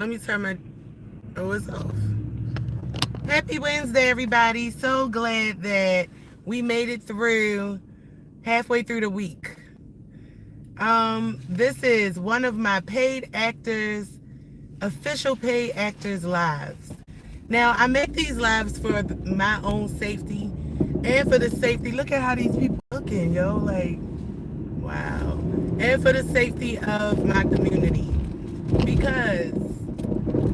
Let me turn my... Oh, it's off. Happy Wednesday, everybody. So glad that we made it through, halfway through the week. This is one of my official paid actors lives. Now, I make these lives for my own safety and for the safety. Look at how these people looking, yo. Like, wow. And for the safety of my community. Because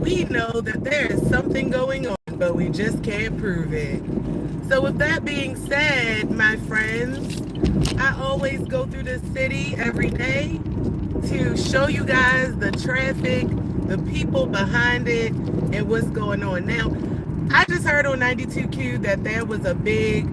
we know that there is something going on, but we just can't prove it. So with that being said, my friends, I always go through the city every day to show you guys the traffic, the people behind it, and what's going on. Now, I just heard on 92Q that there was a big,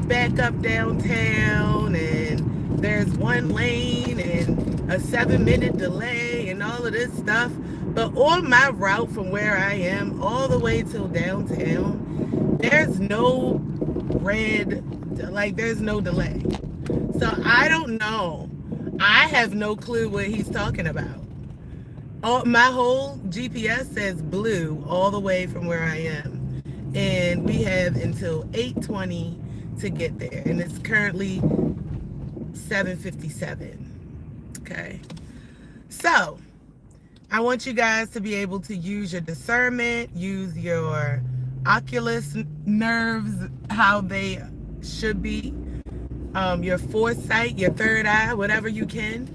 backup downtown, and there's one lane and a 7-minute delay and all of this stuff. But on my route from where I am all the way till downtown, there's no there's no delay. So I don't know. I have no clue what he's talking about. My whole GPS says blue all the way from where I am. And we have until 8:20 to get there. And it's currently 7:57. Okay. So I want you guys to be able to use your discernment, use your oculus nerves, how they should be, your foresight, your third eye, whatever you can.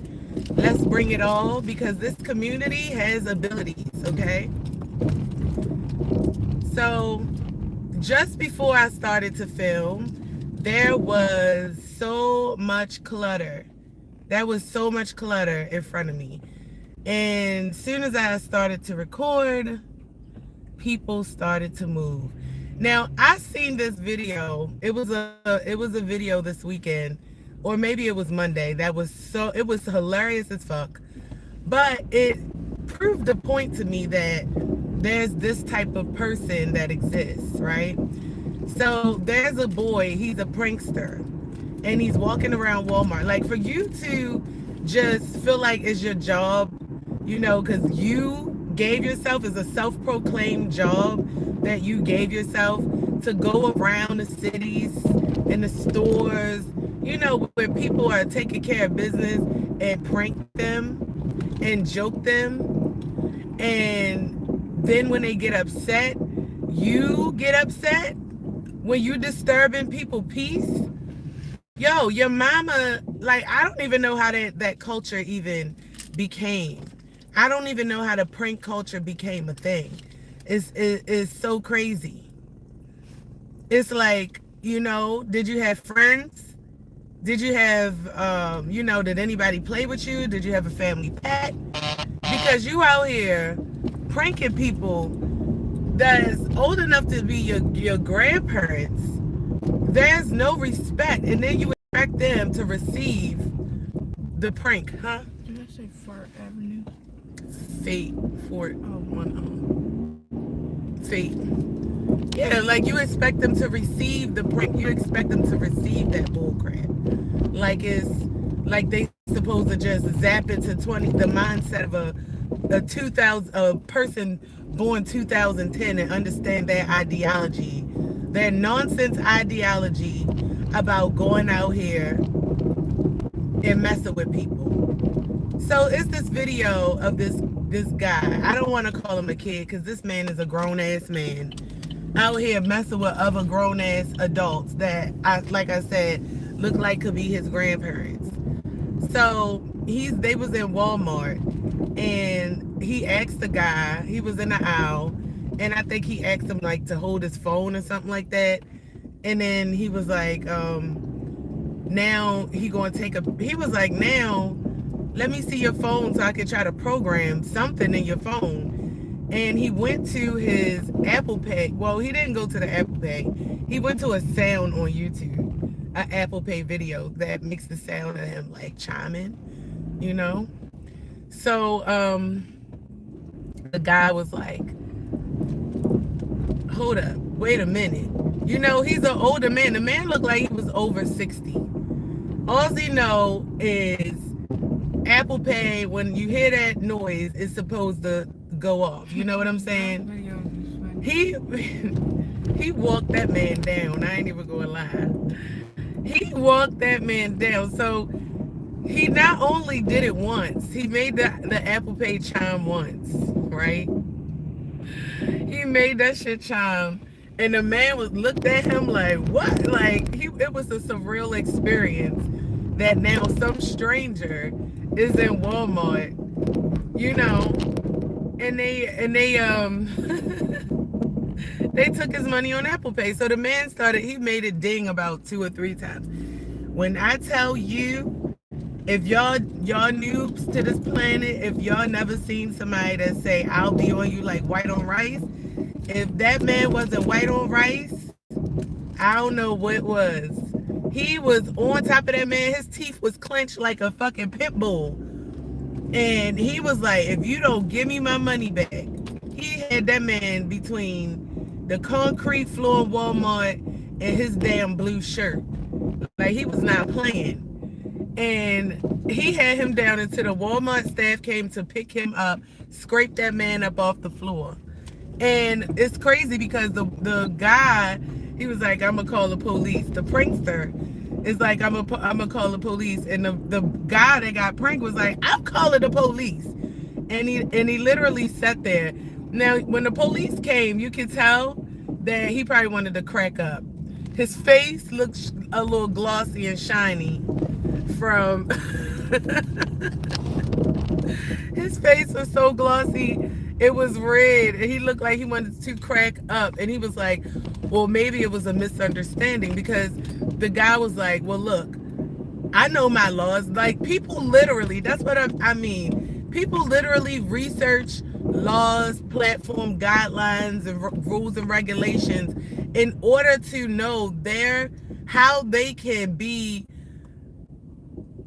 Let's bring it all, because this community has abilities, okay? So just before I started to film, there was so much clutter. There was so much clutter in front of me. And as soon as I started to record, people started to move. Now, I seen this video. It was a video this weekend, or maybe it was Monday. It was hilarious as fuck. But it proved the point to me that there's this type of person that exists, right? So there's a boy, he's a prankster, and he's walking around Walmart. Like, for you to just feel like it's your job, because you gave yourself, as a self-proclaimed job that you gave yourself, to go around the cities and the stores, where people are taking care of business, and prank them and joke them. And then when they get upset, you get upset when you disturbing people's peace. Yo, your mama, I don't even know how that culture even became. I don't even know how the prank culture became a thing. It's so crazy. It's like, did you have friends? Did you have, did anybody play with you? Did you have a family pet? Because you out here pranking people that's old enough to be your grandparents. There's no respect. And then you expect them to receive the prank, huh? Did I say Fart Avenue? Fate, Fort, Fate. Yeah, like you expect them to receive the prank. You expect them to receive that bullcrap. Like it's like they supposed to just zap it to 20. The mindset of a person born 2010 and understand their ideology, their nonsense ideology about going out here and messing with people. So it's this video of this guy. I don't want to call him a kid, because this man is a grown-ass man out here messing with other grown-ass adults that, like I said, look like could be his grandparents. So they was in Walmart, and he asked the guy, he was in the aisle, and I think he asked him to hold his phone or something like that. And then he was like, now he was like, now let me see your phone so I can try to program something in your phone. And he went to his Apple Pay. Well, he didn't go to the Apple Pay. He went to a sound on YouTube, an Apple Pay video that makes the sound of him chiming, So the guy was like, hold up, wait a minute. He's an older man. The man looked like he was over 60. All he is Apple Pay, when you hear that noise, it's supposed to go off. You know what I'm That saying? video is funny. He he walked that man down. I ain't even gonna lie. He walked that man down. So he not only did it once, he made the Apple Pay chime once, right? He made that shit chime. And the man was looked at him like, what? Like it was a surreal experience that now some stranger is in Walmart, you know, and they they took his money on Apple Pay. So the man started, he made it ding about 2 or 3 times. When I tell you, if y'all noobs to this planet, if y'all never seen somebody that say, I'll be on you like white on rice, if that man wasn't white on rice, I don't know what was. He was on top of that man. His teeth was clenched like a fucking pit bull. And he was like, if you don't give me my money back. He had that man between the concrete floor of Walmart and his damn blue shirt. Like, he was not playing. And he had him down until the Walmart staff came to pick him up, scrape that man up off the floor. And it's crazy because the guy, he was like, I'm gonna call the police. The prankster is like, I'm gonna call the police. And the guy that got pranked was like, I'm calling the police. And he literally sat there. Now, when the police came, you could tell that he probably wanted to crack up. His face looked a little glossy and shiny from his face was so glossy, it was red, and he looked like he wanted to crack up. And he was like, well, maybe it was a misunderstanding, because the guy was like, well, look, I know my laws. Like, people literally, that's what I mean. People literally research laws, platform guidelines, and rules and regulations in order to know how they can be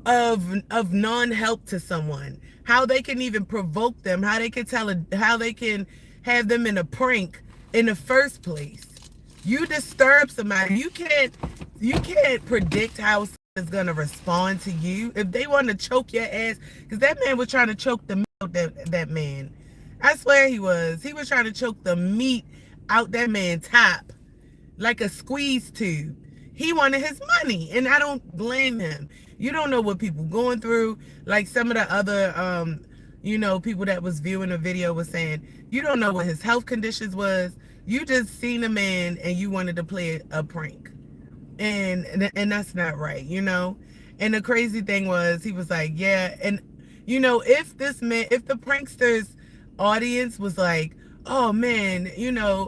of non-help to someone, how they can even provoke them, how they can how they can have them in a prank in the first place. You disturb somebody, you can't predict how someone's gonna respond to you. If they want to choke your ass, because that man was trying to choke the meat out that man. I swear he was trying to choke the meat out that man's top like a squeeze tube. He wanted his money, and I don't blame him. You don't know what people going through. Like some of the other, people that was viewing the video was saying, you don't know what his health conditions was. You just seen a man and you wanted to play a prank, and that's not right, And the crazy thing was, he was like, yeah, and if the prankster's audience was like, oh man,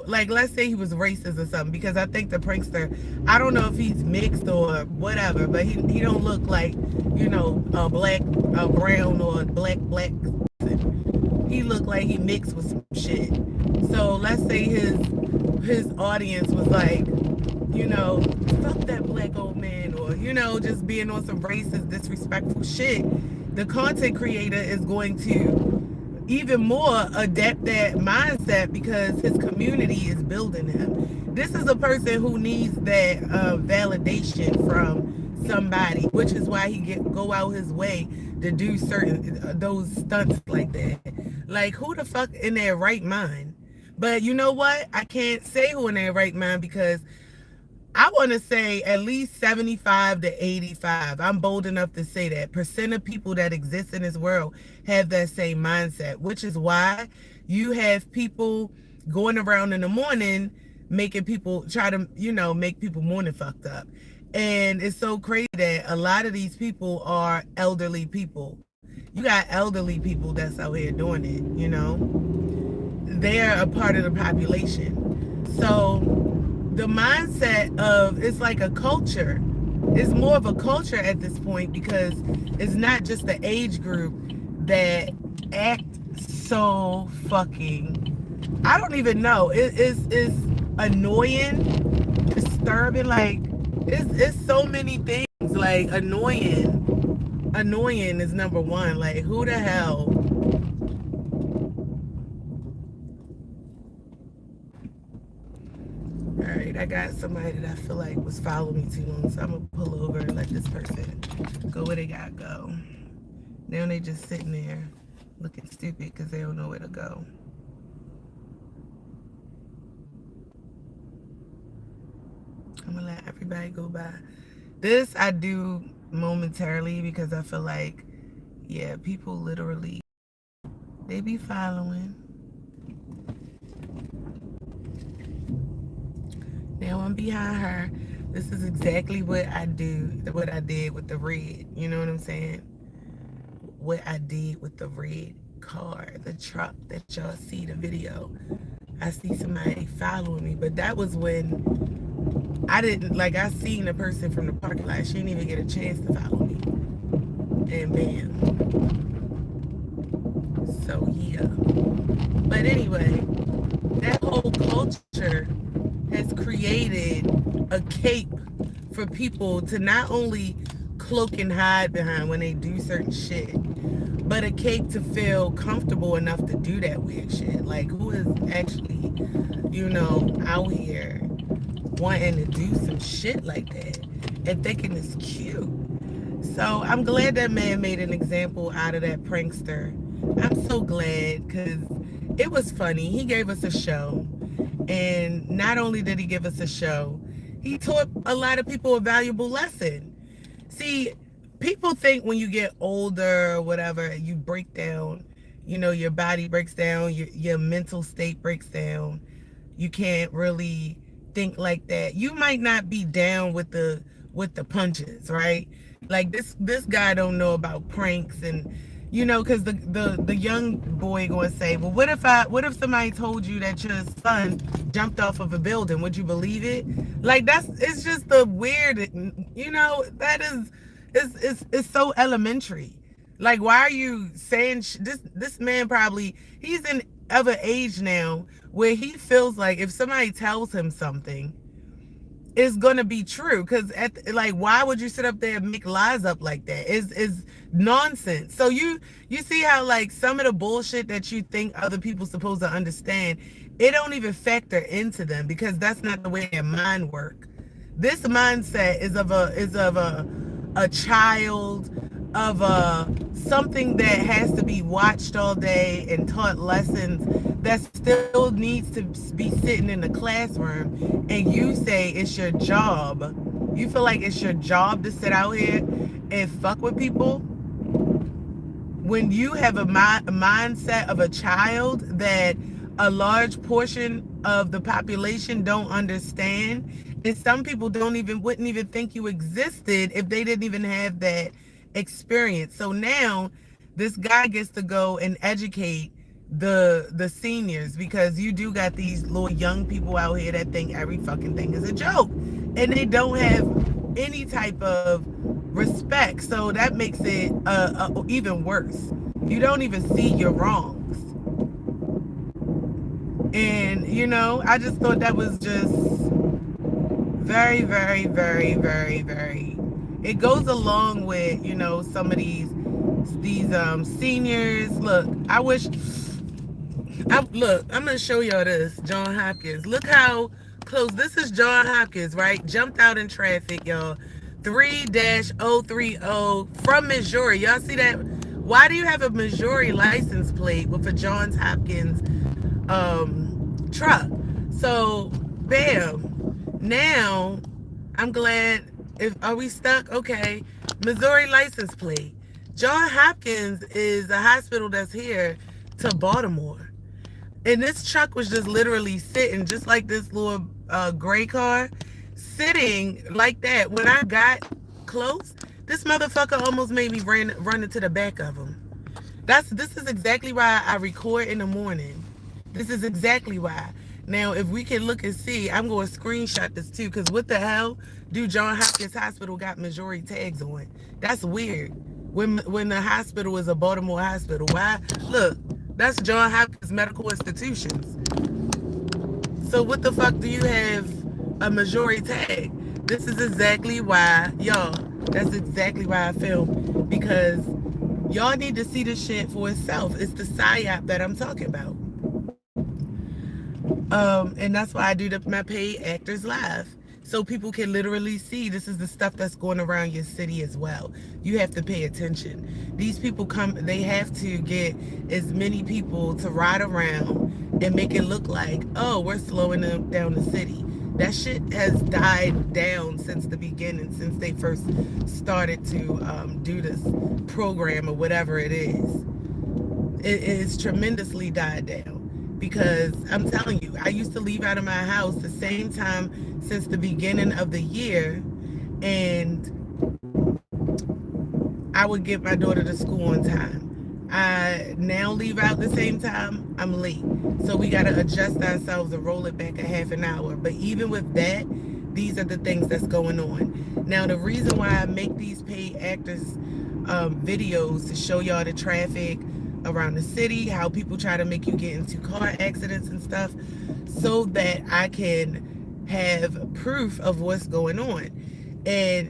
like, let's say he was racist or something, because I think the prankster, I don't know if he's mixed or whatever, but he don't look like, a black, a brown, or a black person. He looked like he mixed with some shit. So let's say his audience was like, fuck that black old man, or, just being on some racist, disrespectful shit. The content creator is going to even more adapt that mindset, because his community is building him. This is a person who needs that validation from somebody, which is why he go out his way to do certain those stunts like that. Like, who the fuck in their right mind? But you know what? I can't say who in their right mind, because I want to say at least 75 to 85. I'm bold enough to say that % of people that exist in this world have that same mindset, which is why you have people going around in the morning making people try to, make people morning fucked up. And it's so crazy that a lot of these people are elderly people. You got elderly people that's out here doing it, They're a part of the population. So the mindset of, it's like a culture. It's more of a culture at this point, because it's not just the age group that act so fucking, I don't even know. It's annoying, disturbing, like it's so many things. Like, annoying is number one. Like, who the hell? All right, I got somebody that I feel like was following me too long, so I'm gonna pull over and let this person go where they gotta go. Now they just sitting there looking stupid because they don't know where to go. everybody go by. This I do momentarily because I feel like, yeah, people literally, they be following. Now I'm behind her. This is exactly what I do, what I did with the red. You know what I'm saying? What I did with the red car, the truck that y'all see the video. I see somebody following me, but that was when I didn't, like, I seen a person from the parking lot. She didn't even get a chance to follow me. And bam. So yeah. But anyway, that whole culture has created a cape for people to not only cloak and hide behind when they do certain shit, but a cape to feel comfortable enough to do that weird shit. Like, who is actually, out here wanting to do some shit like that and thinking it's cute? So I'm glad that man made an example out of that prankster. I'm so glad because it was funny. He gave us a show. And not only did he give us a show, he taught a lot of people a valuable lesson. See, people think when you get older or whatever, you break down, your body breaks down, your mental state breaks down. You can't really think like that. You might not be down with the punches, right? Like this guy don't know about pranks and because the young boy going to say, well, what if somebody told you that your son jumped off of a building? Would you believe it? Like it's just the weird, that is, it's so elementary. Like, why are you saying this man probably, he's in of an age now where he feels like if somebody tells him something, it's gonna be true. Because like, why would you sit up there and make lies up like that? Is nonsense. So you see how, like, some of the bullshit that you think other people supposed to understand, it don't even factor into them because that's not the way their mind work. This mindset is of a child, of something that has to be watched all day and taught lessons that still needs to be sitting in the classroom, and you say it's your job. You feel like it's your job to sit out here and fuck with people when you have a mindset of a child that a large portion of the population don't understand, and some people wouldn't even think you existed if they didn't even have that experience. So now this guy gets to go and educate the seniors, because you do got these little young people out here that think every fucking thing is a joke, and they don't have any type of respect. So that makes it even worse. You don't even see your wrongs. And I just thought that was just very, very, very, very, very, it goes along with some of these seniors. Look, I'm gonna show y'all this. John Hopkins, look how close. This is John Hopkins, right? Jumped out in traffic, y'all. 3-030 from Missouri. Y'all see that? Why do you have a Missouri license plate with a Johns Hopkins truck? So bam. Now I'm glad. Are we stuck? Okay. Missouri license plate. John Hopkins is a hospital that's here to Baltimore. And this truck was just literally sitting, just like this little gray car, sitting like that. When I got close, this motherfucker almost made me run into the back of him. This is exactly why I record in the morning. This is exactly why. Now, if we can look and see, I'm going to screenshot this too, because what the hell do John Hopkins Hospital got Missouri tags on? That's weird. When the hospital is a Baltimore hospital. Why? Look, that's John Hopkins Medical Institutions. So what the fuck do you have a Missouri tag? This is exactly why, y'all, that's exactly why I film, because y'all need to see this shit for itself. It's the psyop that I'm talking about. And that's why I do my paid actors live. So people can literally see this is the stuff that's going around your city as well. You have to pay attention. These people they have to get as many people to ride around and make it look like, oh, we're slowing down the city. That shit has died down since the beginning, since they first started to do this program or whatever it is. It is tremendously died down because I'm telling you, I used to leave out of my house the same time since the beginning of the year, and I would get my daughter to school on time. I now leave out the same time, I'm late. So we got to adjust ourselves and roll it back a half an hour. But even with that, these are the things that's going on. Now, the reason why I make these paid actors videos to show y'all the traffic around the city, how people try to make you get into car accidents and stuff, so that I can have proof of what's going on. And,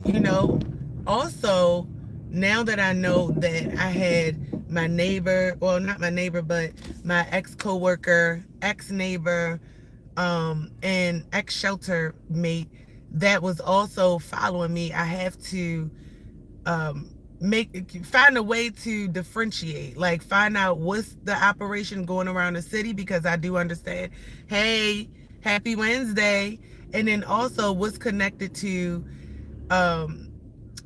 also, now that I know that I had my neighbor, well, not my neighbor, but my ex-coworker, ex-neighbor, and ex-shelter mate that was also following me, I have to find a way to differentiate, like find out what's the operation going around the city, because I do understand, hey, happy Wednesday, and then also what's connected to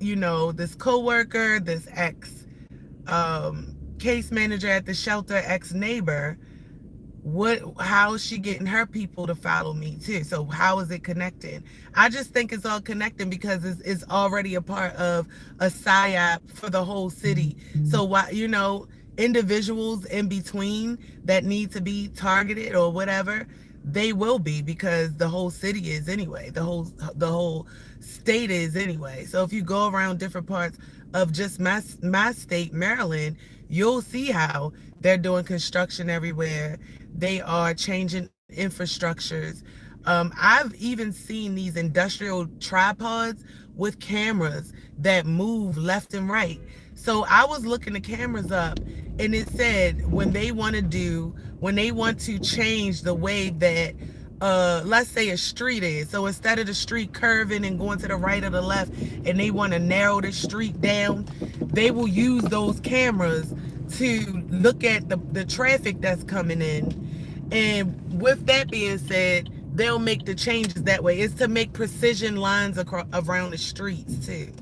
this coworker, this ex case manager at the shelter, ex neighbor. How is she getting her people to follow me too? So how is it connecting? I just think it's all connecting because it's already a part of a psyop for the whole city. So why, individuals in between that need to be targeted or whatever, they will be, because the whole city is anyway, the whole state is anyway. So if you go around different parts of just my state, Maryland, you'll see how they're doing construction everywhere. They are changing infrastructures. I've even seen these industrial tripods with cameras that move left and right. So I was looking the cameras up, and it said when they want to change the way that let's say a street is. So instead of the street curving and going to the right or the left, and they want to narrow the street down, they will use those cameras to look at the traffic that's coming in. And with that being said, they'll make the changes that way. It's to make precision lines around the streets too.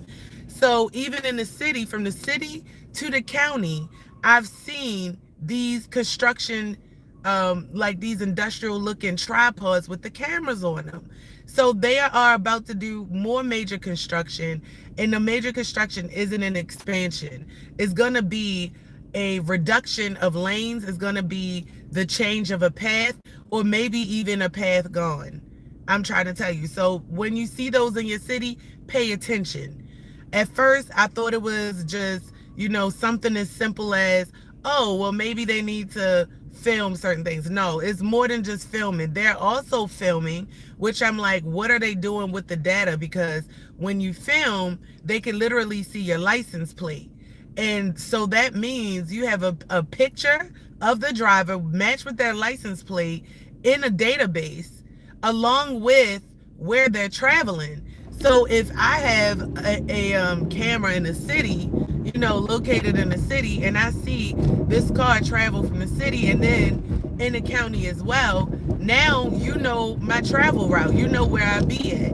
So even in the city, from the city to the county, I've seen these construction, like these industrial looking tripods with the cameras on them. So they are about to do more major construction, and the major construction isn't an expansion. It's going to be a reduction of lanes, is going to be the change of a path, or maybe even a path gone. I'm trying to tell you. So when you see those in your city, pay attention. At first, I thought it was just, something as simple as, oh, well, maybe they need to film certain things. No, it's more than just filming. They're also filming, which I'm like, what are they doing with the data? Because when you film, they can literally see your license plate. And so that means you have a picture of the driver matched with their license plate in a database, along with where they're traveling. So if I have a camera in the city, located in the city, and I see this car travel from the city and then in the county as well, now you know my travel route. You know where I be at.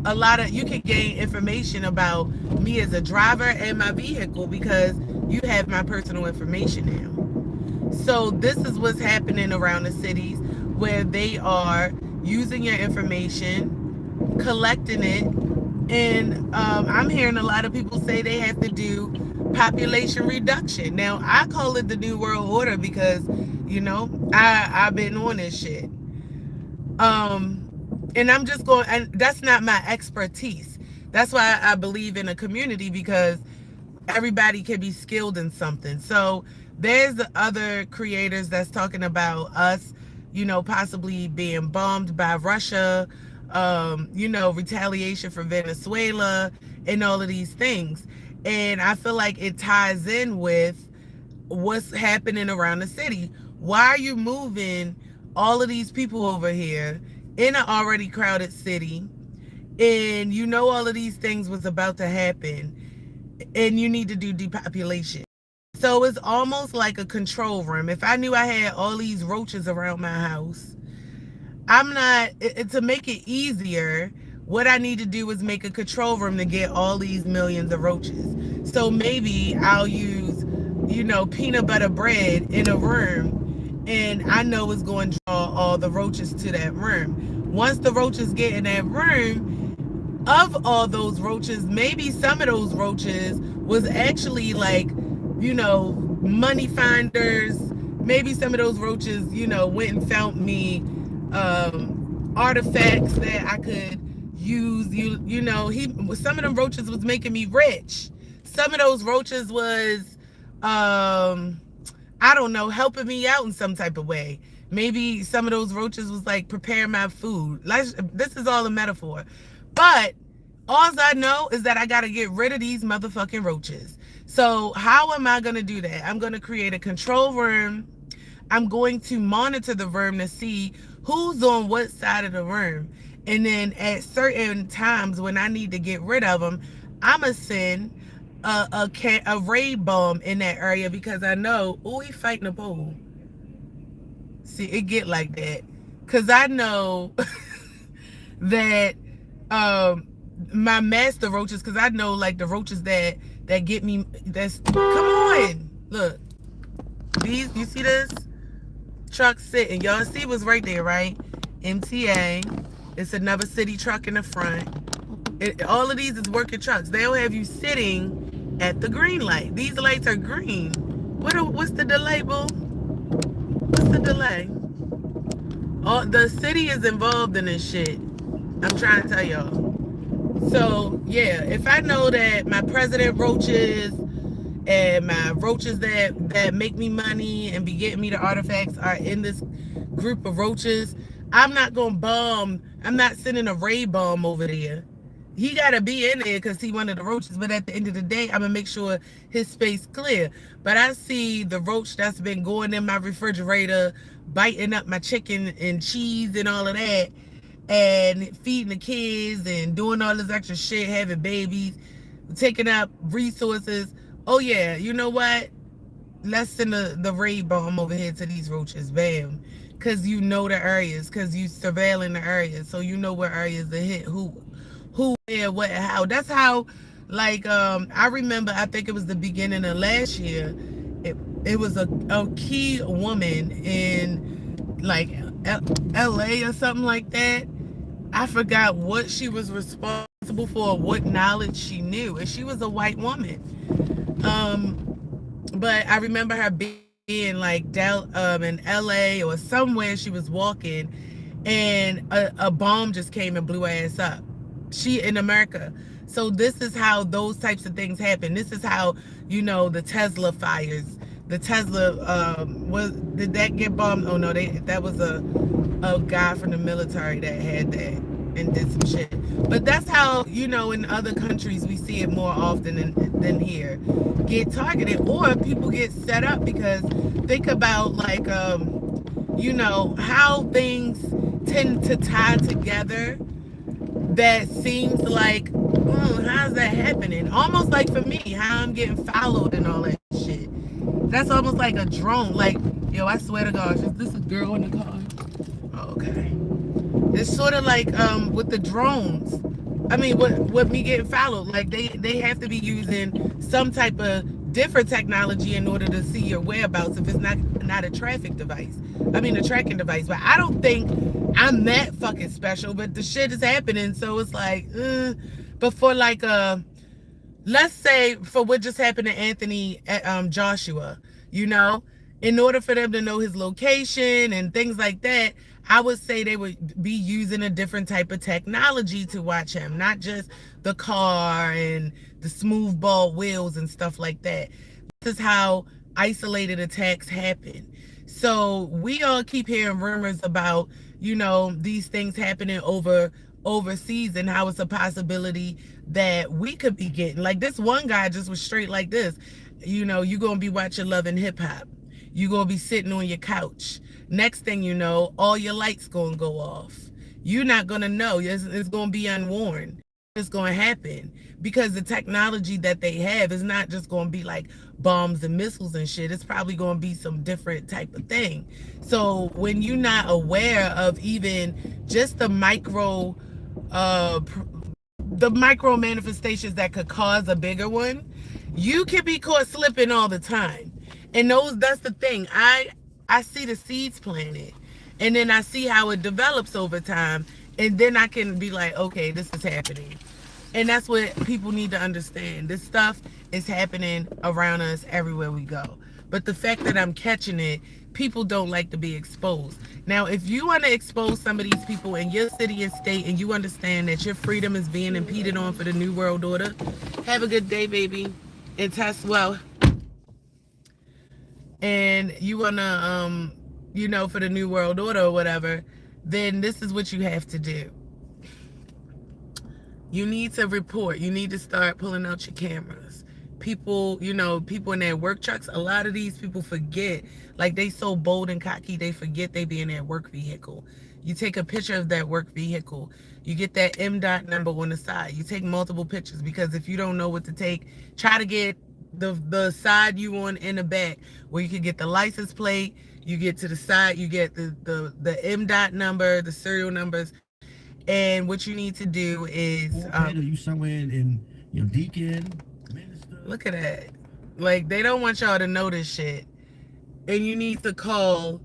A lot of, you can gain information about me as a driver and my vehicle because you have my personal information now. So this is what's happening around the cities, where they are using your information, collecting it, and I'm hearing a lot of people say they have to do population reduction. Now, I call it the New World Order because, I've been on this shit. And I'm just going, and that's not my expertise. That's why I believe in a community, because everybody can be skilled in something. So there's the other creators that's talking about us, possibly being bombed by Russia, retaliation for Venezuela, and all of these things. And I feel like it ties in with what's happening around the city. Why are you moving all of these people over here in an already crowded city, and all of these things was about to happen, and you need to do depopulation? So it's almost like a control room. If I knew I had all these roaches around my house, I'm not to make it easier. What I need to do is make a control room to get all these millions of roaches. So maybe I'll use, peanut butter bread in a room, and I know it's going to draw all the roaches to that room. Once the roaches get in that room, of all those roaches, maybe some of those roaches was actually like, money finders. Maybe some of those roaches, went and found me artifacts that I could use. Some of them roaches was making me rich. Some of those roaches was, I don't know, helping me out in some type of way. Maybe some of those roaches was like preparing my food. Like, this is all a metaphor. But all I know is that I got to get rid of these motherfucking roaches. So how am I going to do that? I'm going to create a control room. I'm going to monitor the room to see who's on what side of the room. And then at certain times when I need to get rid of them, I'm going to send a raid bomb in that area, because I know, oh, he fighting a pole. See, it get like that. Because I know that my master roaches, because I know like the roaches that get me, come on, look, these, you see this truck sitting, y'all see what's right there, right? MTA. It's another city truck in the front. All of these is working trucks. They'll have you sitting at the green light. These lights are green. What's the delay, boo? What's the delay? Oh, the city is involved in this shit. I'm trying to tell y'all. So yeah, if I know that my president roaches and my roaches that make me money and be getting me the artifacts are in this group of roaches, I'm not gonna bomb. I'm not sending a raid bomb over there. He gotta be in there because he one of the roaches. But at the end of the day, I'm gonna make sure his space clear. But I see the roach that's been going in my refrigerator, biting up my chicken and cheese and all of that, and feeding the kids and doing all this extra shit, having babies, taking up resources. Oh yeah, you know what? Let's send the raid bomb over here to these roaches. Bam. Because you know the areas, because you surveilling the areas, so you know what areas to hit, who, where, what, how. That's how, like, I remember, I think it was the beginning of last year, it was a key woman in, like, LA or something like that. I forgot what she was responsible for, what knowledge she knew, and she was a white woman. But I remember her being like in LA or somewhere. She was walking, and a bomb just came and blew her ass up. She in America. So this is how those types of things happen. This is how, the Tesla fires. The Tesla did that get bombed? Oh no, that was a guy from the military that had that and did some shit. But that's how, in other countries we see it more often than here. Get targeted, or people get set up, because think about like how things tend to tie together. That seems like, how's that happening? Almost like for me, how I'm getting followed and all that shit. That's almost like a drone. Like, yo, I swear to God, is this a girl in the car? Oh, okay. It's sort of like with the drones. I mean, with me getting followed, like they have to be using some type of different technology in order to see your whereabouts if it's not a traffic device. I mean, a tracking device. But I don't think I'm that fucking special. But the shit is happening, so it's like, but for like let's say for what just happened to Anthony Joshua, in order for them to know his location and things like that, I would say they would be using a different type of technology to watch him, not just the car and the smooth ball wheels and stuff like that. This is how isolated attacks happen. So we all keep hearing rumors about, these things happening overseas, and how it's a possibility that we could be getting. Like, this one guy just was straight like this. You're going to be watching Love and Hip Hop. You're going to be sitting on your couch. Next thing you know, all your lights going to go off. You're not going to know. It's going to be unworn. it's going to happen because the technology that they have is not just going to be like bombs and missiles and shit. It's probably going to be some different type of thing. So when you're not aware of even just uh the micro manifestations that could cause a bigger one, you can be caught slipping all the time. And that's the thing. I see the seeds planted, and then I see how it develops over time, and then I can be like, okay, this is happening. And that's what people need to understand. This stuff is happening around us everywhere we go. But the fact that I'm catching it, people don't like to be exposed. Now, if you want to expose some of these people in your city and state and you understand that your freedom is being impeded on for the New World Order, have a good day, baby. And test well. And you want to, for the New World Order or whatever, then this is what you have to do. You need to report. You need to start pulling out your cameras. People, people in their work trucks, a lot of these people forget, like they so bold and cocky, they forget they be in their work vehicle. You take a picture of that work vehicle. You get that M.dot number on the side. You take multiple pictures because if you don't know what to take, try to get the side you on in the back where you can get the license plate. You get to the side, you get the M.dot number, the serial numbers. And what you need to do is you somewhere in Deacon, Minister. Look at that. Like they don't want y'all to know this shit. And you need to call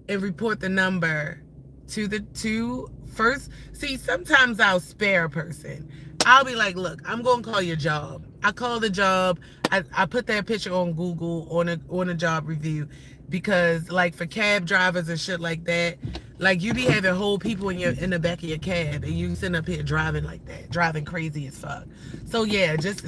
and report the number to first. See, sometimes I'll spare a person. I'll be like, look, I'm gonna call your job. I call the job. I put that picture on Google on a job review because like for cab drivers and shit like that, like you be having whole people in the back of your cab and you sitting up here driving like that, driving crazy as fuck. So yeah, just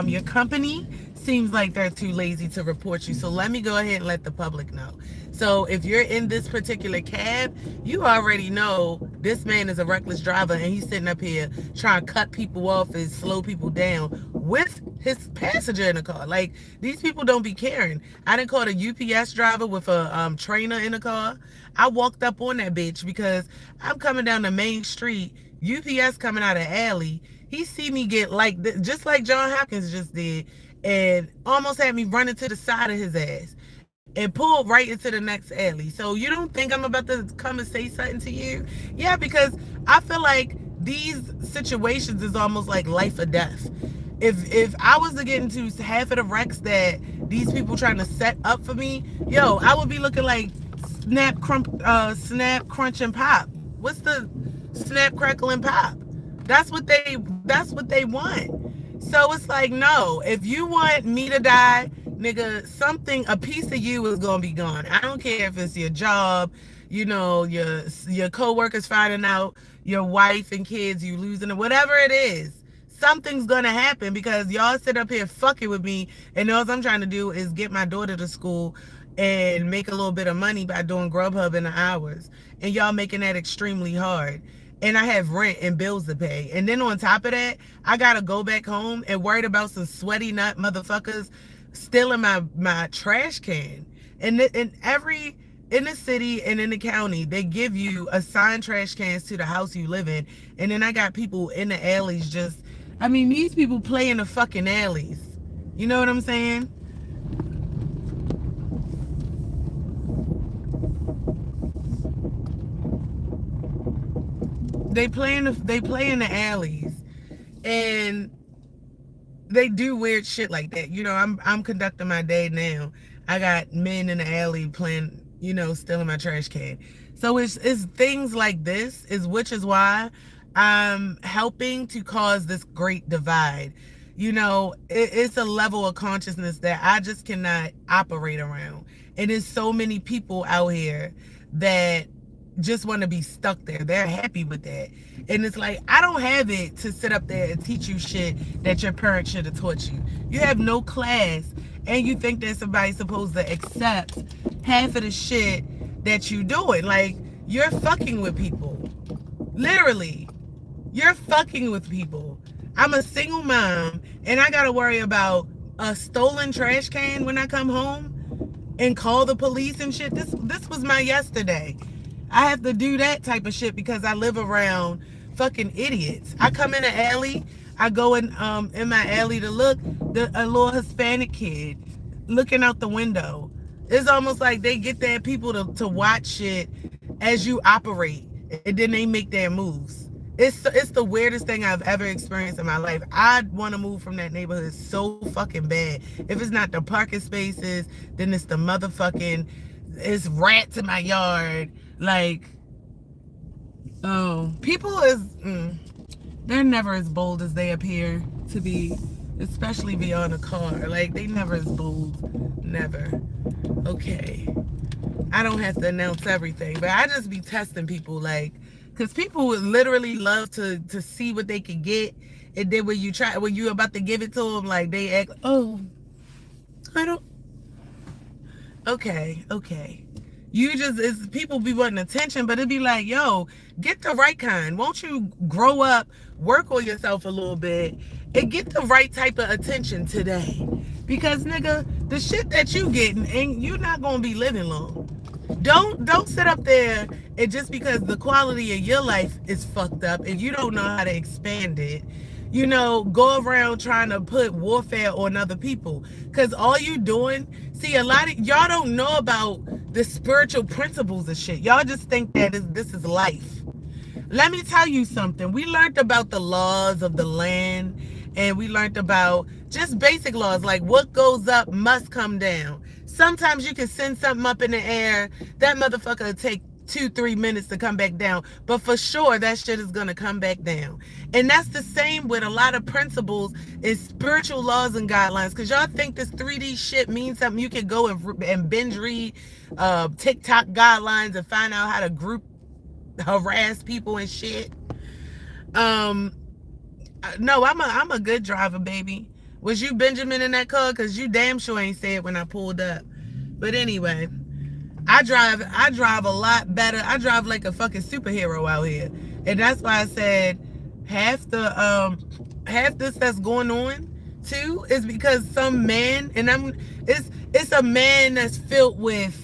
your company seems like they're too lazy to report you. So let me go ahead and let the public know. So if you're in this particular cab, you already know this man is a reckless driver and he's sitting up here trying to cut people off and slow people down with his passenger in the car. Like these people don't be caring. I didn't call a UPS driver with a trainer in the car. I walked up on that bitch because I'm coming down the main street, UPS coming out of alley. He see me get like just like John Hopkins just did and almost had me running to the side of his ass and pulled right into the next alley. So you don't think I'm about to come and say something to you? Yeah, because I feel like these situations is almost like life or death. If I was to get into half of the wrecks that these people trying to set up for me, yo, I would be looking like snap, crunch, and pop. What's the snap, crackle, and pop? That's what they want. So it's like, no, if you want me to die, nigga, a piece of you is gonna be gone. I don't care if it's your job, your co-workers finding out, your wife and kids, you losing it, whatever it is. Something's gonna happen because y'all sit up here fucking with me, and all I'm trying to do is get my daughter to school and make a little bit of money by doing Grubhub in the hours, and y'all making that extremely hard. And I have rent and bills to pay, and then on top of that, I gotta go back home and worried about some sweaty nut motherfuckers stealing my trash can. And in the city and in the county, they give you assigned trash cans to the house you live in, and then I got people in the alleys these people play in the fucking alleys. You know what I'm saying? They play in the alleys, and they do weird shit like that. I'm conducting my day now. I got men in the alley playing, stealing my trash can. So it's things like this which is why I'm helping to cause this great divide. It's a level of consciousness that I just cannot operate around. And there's so many people out here that just want to be stuck there. They're happy with that. And it's like, I don't have it to sit up there and teach you shit that your parents should have taught you. You have no class, and you think that somebody's supposed to accept half of the shit that you doing. Like, you're fucking with people. Literally. You're fucking with people. I'm a single mom, and I gotta worry about a stolen trash can when I come home and call the police and shit. This was my yesterday. I have to do that type of shit because I live around fucking idiots. I come in the alley, I go in my alley to look, a little Hispanic kid looking out the window. It's almost like they get their people to watch shit as you operate, and then they make their moves. It's the weirdest thing I've ever experienced in my life. I want to move from that neighborhood so fucking bad. If it's not the parking spaces, then it's the motherfucking, it's rats in my yard. Like, oh, people they're never as bold as they appear to be, especially beyond a car. Like, they never as bold. Never. Okay. I don't have to announce everything, but I just be testing people, like, because people would literally love to see what they can get, and then when you're about to give it to them, like, they act, oh, I don't, okay. You just, it's, people be wanting attention, but it'd be like, yo, get the right kind. Won't you grow up, work on yourself a little bit, and get the right type of attention today? Because, nigga, the shit that you getting, and you're not gonna be living long. Don't sit up there and just because the quality of your life is fucked up and you don't know how to expand it, go around trying to put warfare on other people. Because all you doing, see, a lot of y'all don't know about the spiritual principles of shit. Y'all just think that this is life. Let me tell you something. We learned about the laws of the land, and we learned about just basic laws, like what goes up must come down. Sometimes you can send something up in the air, that motherfucker will take 2-3 minutes to come back down, but for sure that shit is gonna come back down. And that's the same with a lot of principles is spiritual laws and guidelines, because y'all think this 3D shit means something. You can go and binge read TikTok guidelines and find out how to group harass people and shit. No, I'm a good driver, baby. Was you Benjamin in that car? Because you damn sure ain't said when I pulled up. But anyway, I drive a lot better. I drive like a fucking superhero out here. And that's why I said half this that's going on too is because some man, and it's a man that's filled with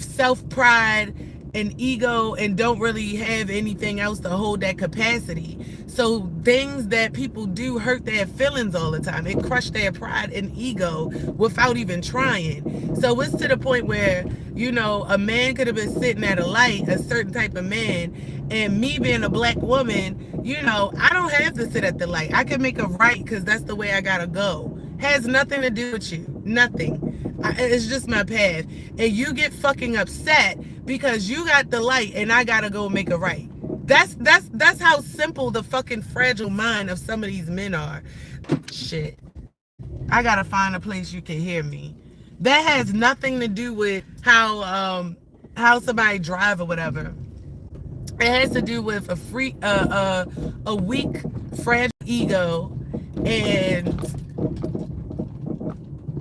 self-pride and ego and don't really have anything else to hold that capacity. So things that people do hurt their feelings all the time. It crushed their pride and ego without even trying. So it's to the point where, a man could have been sitting at a light, a certain type of man, and me being a black woman, I don't have to sit at the light. I can make a right because that's the way I gotta go. Has nothing to do with you. Nothing. It's just my path. And you get fucking upset because you got the light and I gotta go make a right. That's how simple the fucking fragile mind of some of these men are. Shit. I gotta find a place you can hear me. That has nothing to do with how somebody drive or whatever. It has to do with a weak, fragile ego, and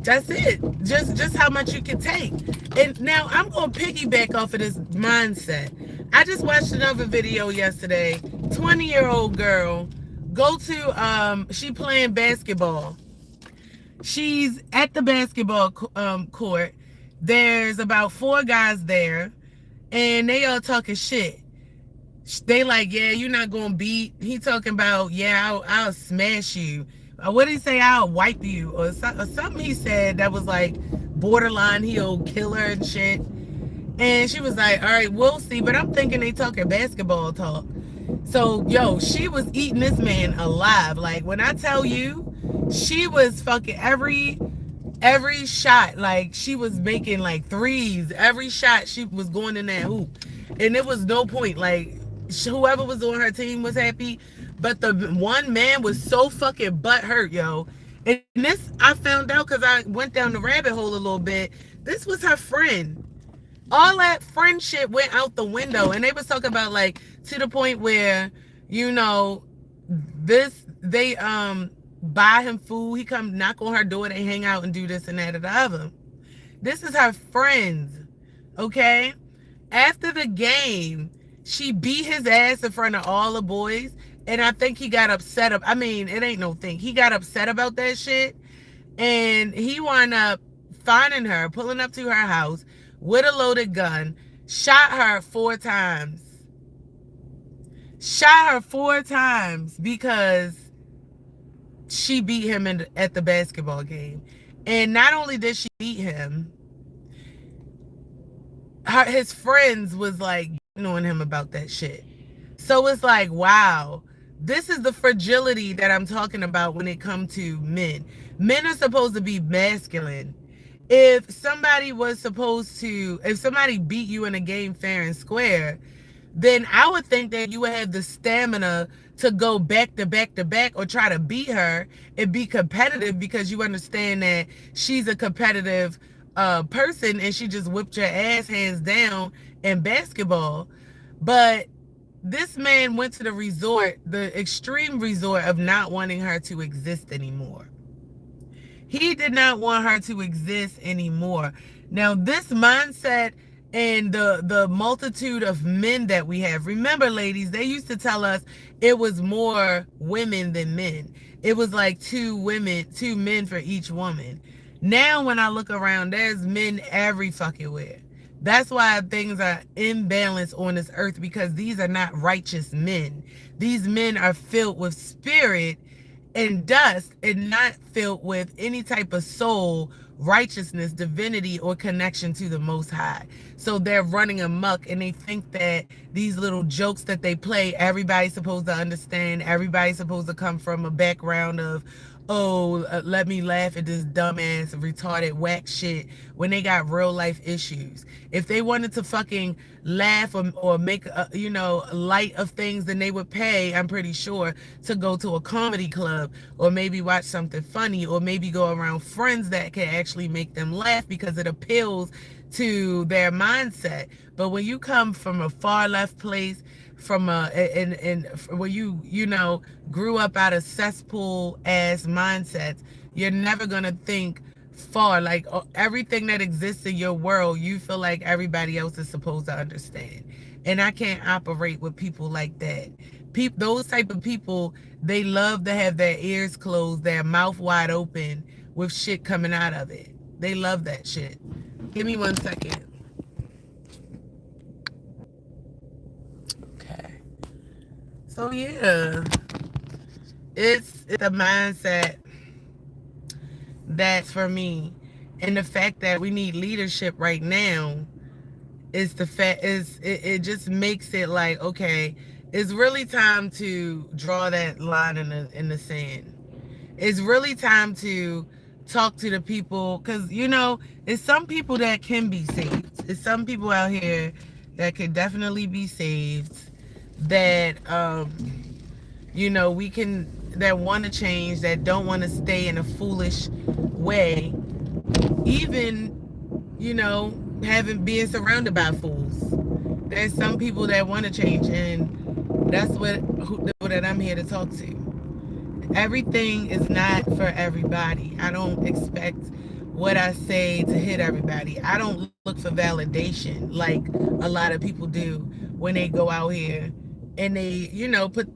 that's it. Just how much you can take. And now I'm gonna piggyback off of this mindset. I just watched another video yesterday. 20-year-old girl she playing basketball. She's at the basketball court. There's about 4 guys there, and they all talking shit. They like, yeah, you're not gonna beat. He talking about, yeah, I'll smash you. What did he say? I'll wipe you, or something he said that was like borderline. He'll kill her and shit. And she was like, all right, we'll see. But I'm thinking they talking basketball talk. So, yo, she was eating this man alive. Like, when I tell you, she was fucking every shot. Like, she was making like threes. Every shot she was going in that hoop. And there was no point. Like, whoever was on her team was happy. But the one man was so fucking butthurt, yo. And this, I found out because I went down the rabbit hole a little bit. This was her friend. All that friendship went out the window. And they was talking about, like, to the point where, they buy him food. He come knock on her door. They hang out and do this and that and the other. This is her friends, okay? After the game, she beat his ass in front of all the boys. And I think he got upset. It ain't no thing. He got upset about that shit. And he wound up finding her, pulling up to her house with a loaded gun, shot her 4 times. shot her 4 times because she beat him at the basketball game. And not only did she beat him, his friends was like on him about that shit. So it's like, wow, this is the fragility that I'm talking about when it comes to men. Men are supposed to be masculine. If somebody beat you in a game fair and square, then I would think that you would have the stamina to go back to back to back or try to beat her and be competitive because you understand that she's a competitive person and she just whipped your ass hands down in basketball. But this man went to the extreme resort of not wanting her to exist anymore. He did not want her to exist anymore. Now, this mindset and the multitude of men that we have. Remember, ladies, they used to tell us it was more women than men. It was like 2 men for each woman. Now, when I look around, there's men every fucking where. That's why things are imbalanced on this earth, because these are not righteous men. These men are filled with spirit and dust and not filled with any type of soul, righteousness, divinity, or connection to the Most High. So they're running amok and they think that these little jokes that they play, everybody's supposed to understand, everybody's supposed to come from a background of, oh, let me laugh at this dumbass, retarded, whack shit, when they got real life issues. If they wanted to fucking laugh or make, light of things, then they would pay, I'm pretty sure, to go to a comedy club or maybe watch something funny or maybe go around friends that can actually make them laugh because it appeals to their mindset. But when you come from a far left place, from a and where you grew up out of cesspool ass mindsets, you're never gonna think far. Like, everything that exists in your world, you feel like everybody else is supposed to understand. And I can't operate with people like that. Those type of people, they love to have their ears closed, their mouth wide open with shit coming out of it. They love that shit. Give me 1 second. Okay. So yeah, it's a mindset that's for me. And the fact that we need leadership right now is the fact is it just makes it like, okay, it's really time to draw that line in the sand. It's really time to talk to the people, because it's some people that can be saved. It's some people out here that could definitely be saved, that we can, that want to change, that don't want to stay in a foolish way, even having being surrounded by fools. There's some people that want to change, and that's that I'm here to talk to. Everything is not for everybody. I don't expect what I say to hit everybody. I don't look for validation like a lot of people do when they go out here and they,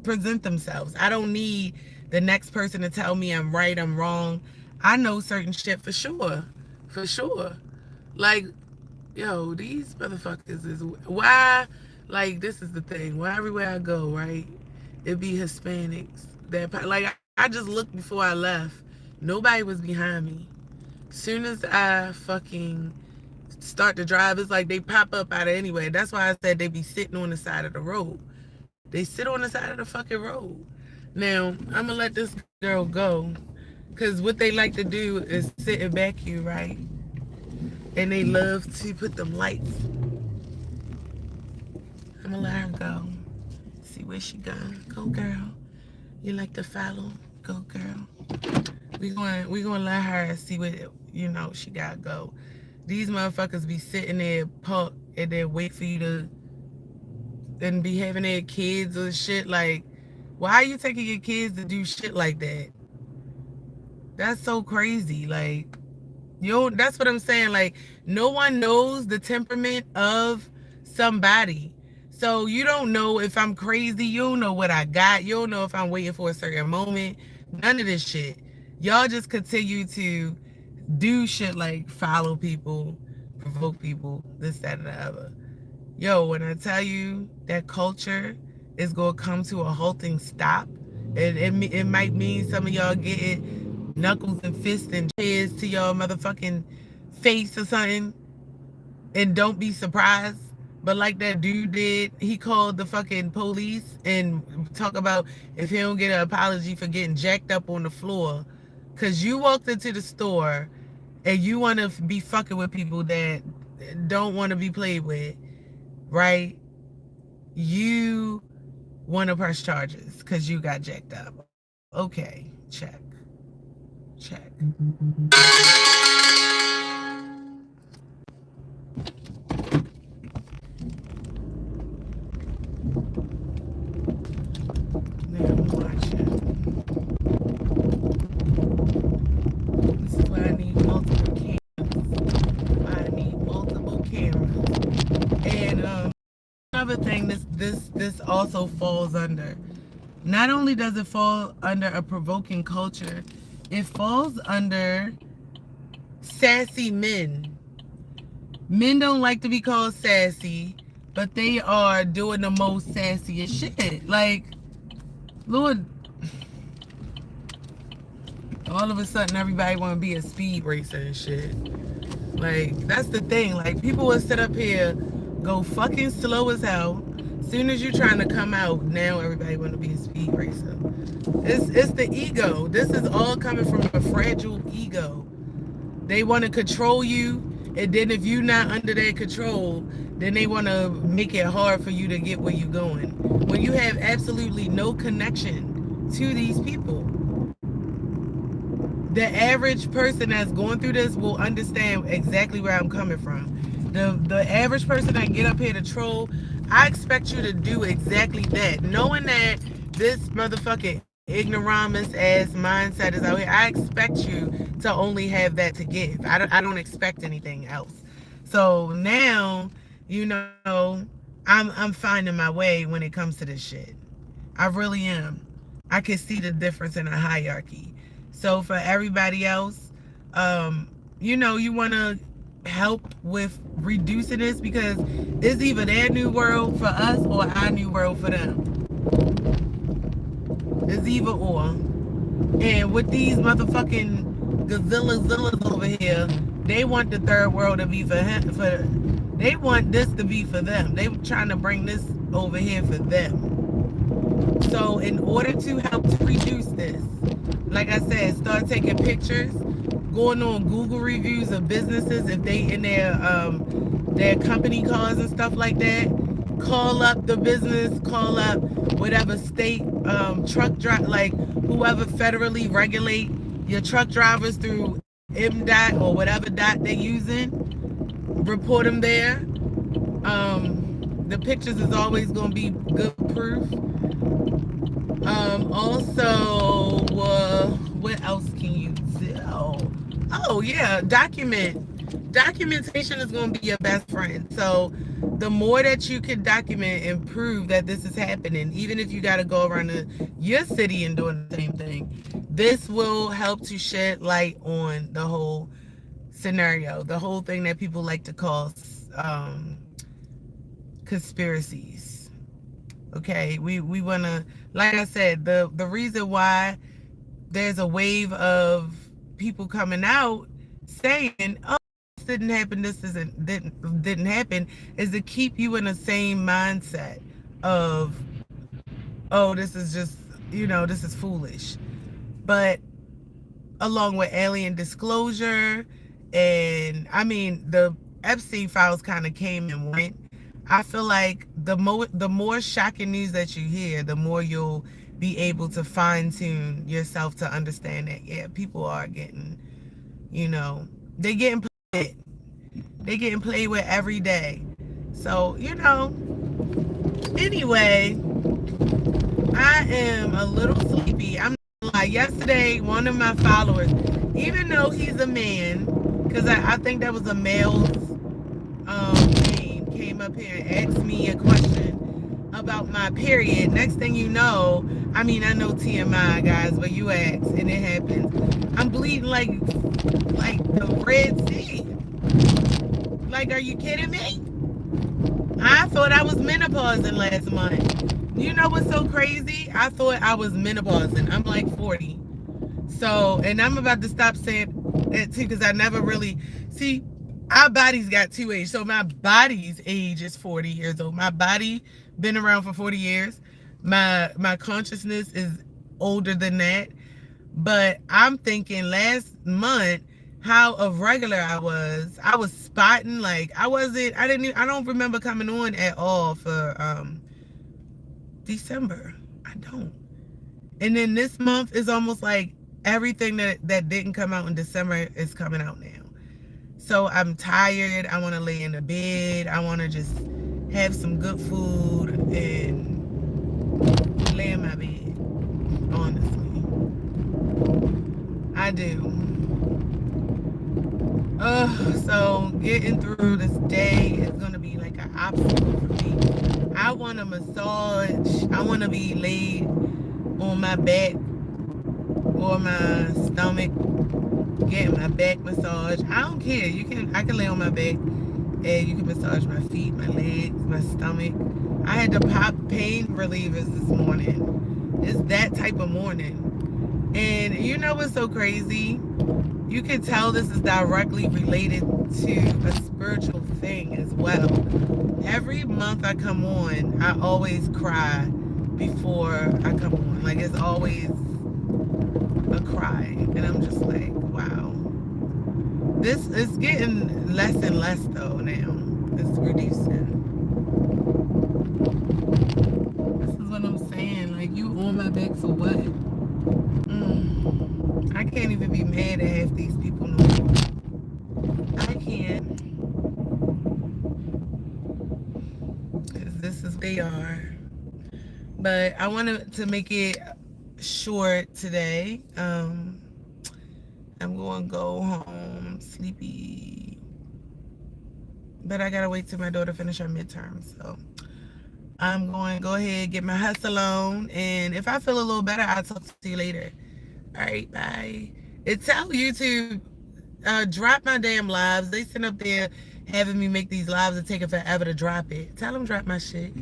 present themselves. I don't need the next person to tell me I'm right, I'm wrong. I know certain shit for sure. For sure. Like, yo, these motherfuckers is why, like, this is the thing. Why everywhere I go, right, it be Hispanics. Like, I just looked before I left. Nobody was behind me. Soon as I fucking start to drive, it's like they pop up out of anywhere. That's why I said they be sitting on the side of the road. They sit on the side of the fucking road. Now, I'm gonna let this girl go, because what they like to do is sit and back you, right? And they love to put them lights. I'm gonna let her go. See where she going. Go, girl. You like to follow? Go, girl. We gonna let her see what she gotta go. These motherfuckers be sitting there parked and they wait for you to, and be having their kids or shit. Like, why are you taking your kids to do shit like that? That's so crazy. Like, that's what I'm saying. Like, no one knows the temperament of somebody. So you don't know if I'm crazy. You don't know what I got. You don't know if I'm waiting for a certain moment. None of this shit. Y'all just continue to do shit like follow people, provoke people, this, that, and the other. Yo, when I tell you that culture is going to come to a halting stop. It might mean some of y'all getting knuckles and fists and chairs to your motherfucking face or something, and don't be surprised. But like that dude did, he called the fucking police and talk about if he don't get an apology for getting jacked up on the floor, cause you walked into the store and you want to be fucking with people that don't want to be played with, right? You want to press charges because you got jacked up. Okay, check, check. Now I'm watching. This is why I need multiple cameras. I need multiple cameras. And another thing this also falls under. Not only does it fall under a provoking culture, it falls under sassy men. Men don't like to be called sassy, but they are doing the most sassiest shit. Like, Lord, all of a sudden everybody want to be a speed racer and shit. Like, that's the thing. Like, people will sit up here, go fucking slow as hell. Soon as you're trying to come out, now everybody want to be a speed racer. It's the ego. This is all coming from a fragile ego. They want to control you, and then if you're not under their control, then they want to make it hard for you to get where you're going. When you have absolutely no connection to these people. The average person that's going through this will understand exactly where I'm coming from. The average person that get up here to troll, I expect you to do exactly that. Knowing that this motherfucking ignoramus ass mindset is out here, I expect you to only have that to give. I don't expect anything else. So now, you know, I'm finding my way when it comes to this shit. I really am. I can see the difference in a hierarchy. So for everybody else, you know, you want to help with reducing this, because it's either their new world for us or our new world for them. It's either or. And with these motherfucking gazillas over here, they want the third world to be for him. They want this to be for them. They trying to bring this over here for them. So in order to help to reduce this, like I said, start taking pictures, going on Google reviews of businesses if they in their company cars and stuff like that. Call up the business, call up whatever state truck drive, like whoever federally regulate your truck drivers through MDOT or whatever dot they're using. Report them there. The pictures is always going to be good proof. Also, what else can you do? Oh yeah, documentation is going to be your best friend. So the more that you can document and prove that this is happening, even if you got to go around your city and doing the same thing, this will help to shed light on the whole scenario, the whole thing that people like to call conspiracies. Okay, we want to, like I said, the reason why there's a wave of people coming out saying, oh, this didn't happen, didn't happen, is to keep you in the same mindset of, oh, this is just, this is foolish. But along with alien disclosure, and I mean, the Epstein files kind of came and went. I feel like the more shocking news that you hear, the more you'll be able to fine-tune yourself to understand that, yeah, people are getting, they're getting played. They're getting played with every day. So, anyway, I am a little sleepy. I'm not gonna lie. Yesterday, one of my followers, even though he's a man, because I think that was a male's name, came up here and asked me a question about my period. Next thing you know, I know TMI, guys, but you asked and it happens. I'm bleeding like the Red Sea. Like, are you kidding me? I thought I was menopausing last month. You know what's so crazy? I thought I was menopausing. I'm like 40. So, and I'm about to stop saying it too, because I never really see our bodies got two age. So my body's age is 40 years old. My body been around for 40 years. My consciousness is older than that. But I'm thinking last month how irregular I was. I was spotting like I don't remember coming on at all for December. I don't. And then this month is almost like everything that didn't come out in December is coming out now. So I'm tired. I want to lay in the bed. I want to just have some good food and lay in my bed. Honestly, I do. So getting through this day is gonna be like an obstacle for me. I want a massage. I want to be laid on my back or my stomach, getting my back massage. I don't care. I can lay on my back and you can massage my feet, my legs, my stomach. I had to pop pain relievers this morning. It's that type of morning. And you know what's so crazy? You can tell this is directly related to a spiritual thing as well. Every month I come on, I always cry before I come on. Like it's always a cry. And I'm just like, wow. This is getting less and less though now. It's reducing. This is what I'm saying. Like you on my back for what? I can't even be mad at half these people no more. I can't. Because this is what they are. But I wanted to make it short today. I'm going to go home sleepy. But I got to wait till my daughter finish her midterm. So I'm going to go ahead and get my hustle on. And if I feel a little better, I'll talk to you later. All right, bye. And tell YouTube, drop my damn lives. They sitting up there having me make these lives and taking forever to drop it. Tell them drop my shit.